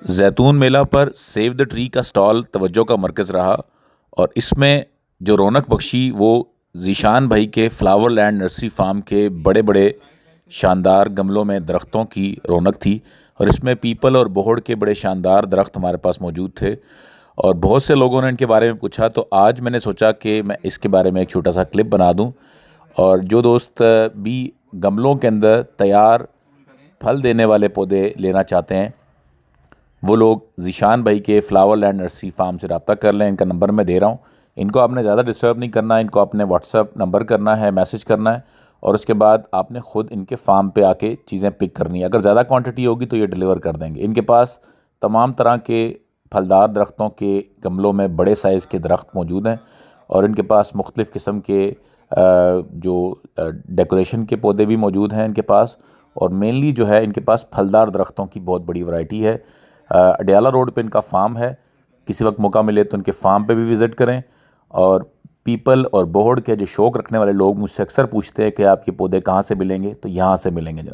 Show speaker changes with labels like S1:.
S1: जैतून मेला पर save the tree का स्टॉल तवज्जो का मरकज़ रहा और इसमें जो रौनक बख्शी वो ज़ीशान भाई के फ्लावर लैंड नर्सरी फार्म के बड़े बड़े शानदार गमलों में दरख्तों की रौनक थी। और इसमें पीपल और बोहड़ के बड़े शानदार दरख्त हमारे पास मौजूद थे और बहुत से लोगों ने इनके बारे में पूछा, तो आज मैंने सोचा कि मैं इसके बारे में एक छोटा सा क्लिप बना दूं। और जो दोस्त भी गमलों के अंदर तैयार फल देने वाले पौधे लेना चाहते हैं वो लोग ज़ीशान भाई के फ्लावर लैंड नर्सरी फार्म से रब्ता कर लें। इनका नंबर मैं दे रहा हूँ। इनको आपने ज़्यादा डिस्टर्ब नहीं करना है, इनको आपने व्हाट्सअप नंबर करना है, मैसेज करना है और उसके बाद आपने ख़ुद इनके फार्म पे आके चीज़ें पिक करनी है। अगर ज़्यादा क्वांटिटी होगी तो ये डिलीवर कर देंगे। इनके पास तमाम तरह के फलदार दरख्तों के गमलों में बड़े साइज़ के दरख्त मौजूद हैं और इनके पास मुख्तलिफ़ किस्म के जो डेकोरेशन के पौधे भी मौजूद हैं इनके पास। और मेनली जो है इनके पास फलदार दरख्तों की बहुत बड़ी वैरायटी है। अडयाला रोड पे इनका फार्म है। किसी वक्त मौका मिले तो इनके फार्म पे भी विज़िट करें। और पीपल और बोहड़ के जो शौक़ रखने वाले लोग मुझसे अक्सर पूछते हैं कि आप ये पौधे कहाँ से मिलेंगे, तो यहाँ से मिलेंगे जनाब।